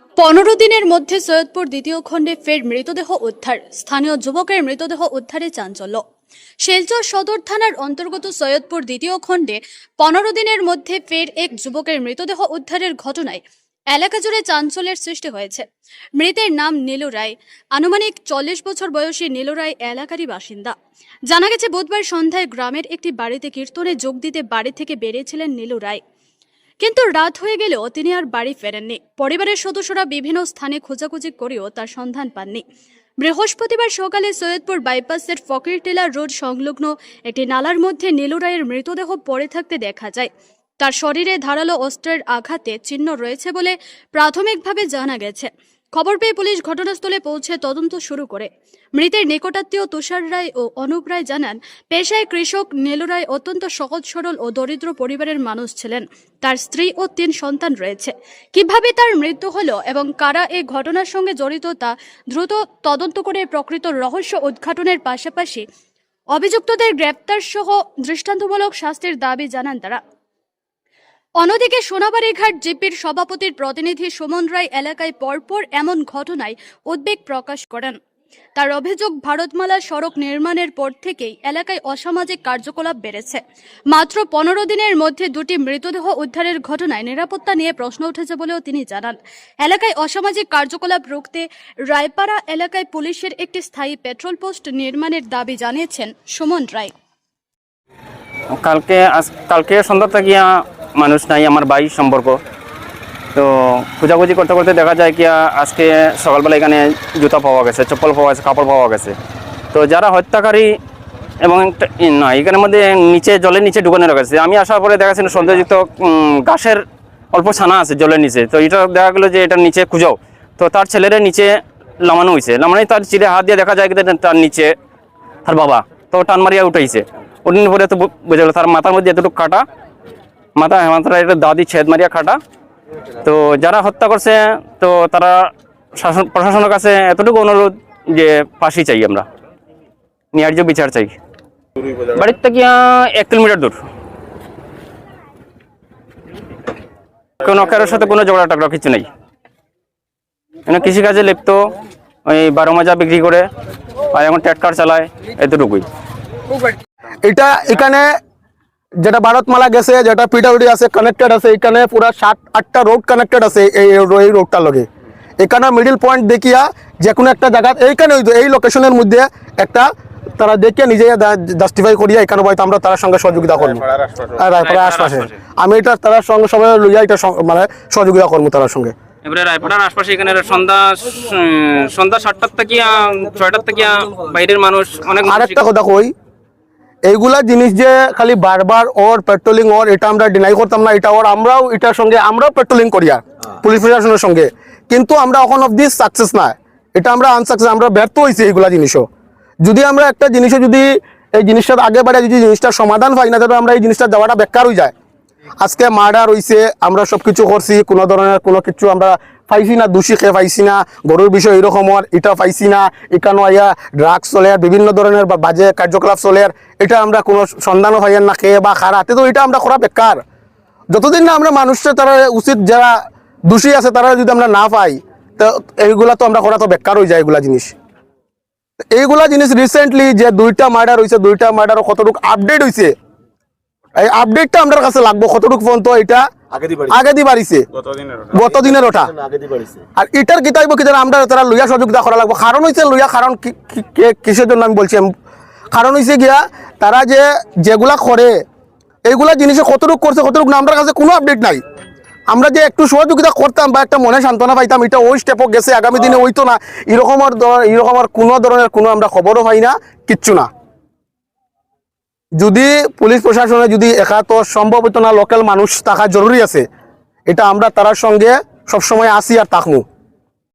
15 দিনের মধ্যে সৈয়দপুর দ্বিতীয় খণ্ডে ফের মৃতদেহ উদ্ধার। স্থানীয় যুবকের মৃতদেহ উদ্ধারে চাঞ্চল্য। শিলচর সদর থানার অন্তর্গত সৈয়দপুর দ্বিতীয় খণ্ডে 15 দিনের মধ্যে ফের এক যুবকের মৃতদেহ উদ্ধারের ঘটনায় এলাকা জুড়ে চাঞ্চল্যের সৃষ্টি হয়েছে। মৃতের নাম নীলু রায়। আনুমানিক 40 বছর বয়সী নীলু রায় এলাকারই বাসিন্দা। জানা গেছে, বুধবার সন্ধ্যায় গ্রামের একটি বাড়িতে কীর্তনে যোগ দিতে বাড়ি থেকে বেরিয়েছিলেন নীলু রায়, কিন্তু রাত হয়ে গেলেও তিনি আর বাড়ি ফেরেননি। পরিবারের সদস্যরা বিভিন্ন স্থানে খোঁজাখুঁজি করেও তার সন্ধান পাননি। বৃহস্পতিবার সকালে সৈয়দপুর বাইপাসের ফকিরটিলা রোড সংলগ্ন একটি নালার মধ্যে নীলু রায়ের মৃতদেহ পড়ে থাকতে দেখা যায়। তার শরীরে ধারালো অস্ত্রের আঘাতে চিহ্ন রয়েছে বলে প্রাথমিকভাবে জানা গেছে। খবর পেয়ে পুলিশ ঘটনাস্থলে পৌঁছে তদন্ত শুরু করে। মৃতের নিকটাত্মীয় তুষার রায় ও অনুপ রায় জানান, পেশায় কৃষক নীলু রায় অত্যন্ত সহজ সরল ও দরিদ্র পরিবারের মানুষ ছিলেন। তার স্ত্রী ও 3 সন্তান রয়েছে। কিভাবে তার মৃত্যু হলো এবং কারা এই ঘটনার সঙ্গে জড়িত তা দ্রুত তদন্ত করে প্রকৃত রহস্য উদ্ঘাটনের পাশাপাশি অভিযুক্তদের গ্রেপ্তার সহ দৃষ্টান্তমূলক শাস্তির দাবি জানান তারা। অন্যদিকে সোনাবাড়ীঘাট জিপির সভাপতির প্রতিনিধি সুমন রায় এলাকায় পরপর এমন ঘটনায় উদ্বেগ প্রকাশ করেন। তার অভিযোগ, ভারতমালা সড়ক নির্মাণের পর থেকেই এলাকায় অসামাজিক কার্যকলাপ বেড়েছে। মাত্র 15 দিনের মধ্যে 2টি মৃতদেহ উদ্ধারের ঘটনায় নিরাপত্তা নিয়ে প্রশ্ন উঠেছে বলেও তিনি জানান। এলাকায় অসামাজিক কার্যকলাপ রুখতে রায়পাড়া এলাকায় পুলিশের একটি স্থায়ী পেট্রোল পোস্ট নির্মাণের দাবি জানিয়েছেন সুমন রায়। কালকে সন্ধ্যা থেকে মানুষ নাই, আমার ভাই সম্পর্ক। তো খোঁজাখুঁজি করতে করতে দেখা যায় কি আজকে সকালবেলা এখানে জুতা পাওয়া গেছে, চপ্পল পাওয়া গেছে, কাপড় পাওয়া গেছে। তো যারা হত্যাকারী এবং না এখানের মধ্যে নিচে জলের নিচে ঢুকানো গেছে। আমি আসার পরে দেখা যাচ্ছে সন্দেহযুক্ত ঘাসের অল্প ছানা আছে জলের নিচে। তো এটা দেখা গেলো যে এটার নিচে খুঁজাও। তো তার ছেলেরা নিচে লামানো হয়েছে, লামানোই তার চিরে হাত দিয়ে দেখা যায় তার নিচে তার বাবা তো টান মারিয়া উঠাইছে। উঠানোর পরে তো বোঝা গেল তার মাথার মধ্যে এতটুকু কাটা, মাথাটা একটা দাদি ছেদ মারিয়া কাটা। তো যারা হত্যা করছে তো তারা প্রশাসনের কাছে এতটুকু অনুরোধ যে ফাঁসি চাই, আমরা ন্যায্য বিচার চাই। বাড়ির থেকে 1 কিলোমিটার দূর। কোনো কারোর সাথে কোনো ঝগড়া টাগড়া কিছু নেই। কৃষিকাজে লিপ্ত, ওই 12 মাজা বিক্রি করে আর এখন ট্র্যাক্টর চালায়, এতটুকুই। এটা এখানে যেটা ভারতমালা গেছে, যেটা পিডব্লিউডি আছে কানেক্টেড আছে, এখানে পুরা 7-8টা রোড কানেক্টেড আছে এই রোডটার লগে। এখানে মিডিল পয়েন্ট দেখিয়া যে কোনো একটা জায়গা এইখানে এই লোকেশনের মধ্যে একটা তারা দেখিয়ে নিজে জাস্টিফাই করিয়া এখানে হয়তো আমরা তার সঙ্গে সহযোগিতা করবো। রায়পাড়ার আশপাশে আমি এটা তার সঙ্গে সবাই লইয়া এটা মানে সহযোগিতা করবো তার সঙ্গে। এবারে রায়পাড়ার আশপাশে এখানে সন্ধ্যা 7টার থেকে 6টার থেকে বাইরের মানুষ অনেক। আরেকটা কথা কই, এইগুলা জিনিস যে খালি বারবার ওর পেট্রোলিং ওর এটা আমরা ডিনাই করতাম না, এটা ওর আমরাও এটার সঙ্গে আমরাও পেট্রোলিং করি আর পুলিশ প্রশাসনের সঙ্গে, কিন্তু আমরা এখন অফ দিস সাকসেস না, এটা আমরা আনসাকসেস, আমরা ব্যর্থ হয়েছি এইগুলা জিনিসও। যদি আমরা একটা জিনিসও যদি এই জিনিসটার আগে বাড়ে যদি জিনিসটার সমাধান পাই না, তবে আমরা এই জিনিসটা যাওয়াটা বেকার হয়ে যায়। আজকে মার্ডার হয়েছে, আমরা সব কিছু করছি, কোনো ধরনের কোনো কিছু আমরা পাইছি না, দোষী খেয়ে পাইছি না, গরুর বিষয় এরকম এটা পাইছি না, এখানে আইয়া ড্রাগস চলে, বিভিন্ন ধরনের বাজে কার্যকলাপ চলে, এটা আমরা কোনো সন্ধানও পাইয়ার না খেয়ে বা খারাতে, তো এটা আমরা করা বেকার। যতদিন না আমরা মানুষটা তারা উচিত যারা দোষী আছে তারা যদি আমরা না পাই, তো এইগুলা তো আমরা করা তো বেকার হয়ে যায় এইগুলা জিনিস। এইগুলা জিনিস রিসেন্টলি যে 2টা মার্ডার হয়েছে, 2টা মার্ডারও কতটুকু আপডেট হয়েছে, এই আপডেটটা আমাদের কাছে লাগবো কতটুকু পর্যন্ত এটা আগে দি বাড়িছে, গত দিনের ওটা। আর এটার কি তাইব কি আমরা তারা লইয়া সহযোগিতা করা লাগবো। কারণ হয়েছে লইয়া, কারণ কিসের জন্য আমি বলছি, কারণ হয়েছে গিয়া তারা যে যেগুলা করে এইগুলা জিনিসে কতটুকু করছে কতটুকু না আমাদের কাছে কোনো আপডেট নাই। আমরা যে একটু সহযোগিতা করতাম বা একটা মনে সান্ত্বনা পাইতাম, এটা ওই স্টেপও গেছে, আগামী দিনে হইতো না, এরকম আর কোনো ধরনের কোনো আমরা খবরও পাই না, কিচ্ছু না। যদি পুলিশ প্রশাসনে যদি একা তো সম্ভব হইতো না, লোকাল মানুষ থাকা জরুরি আছে, এটা আমরা তার সঙ্গে সবসময় আসি আর থাকবো।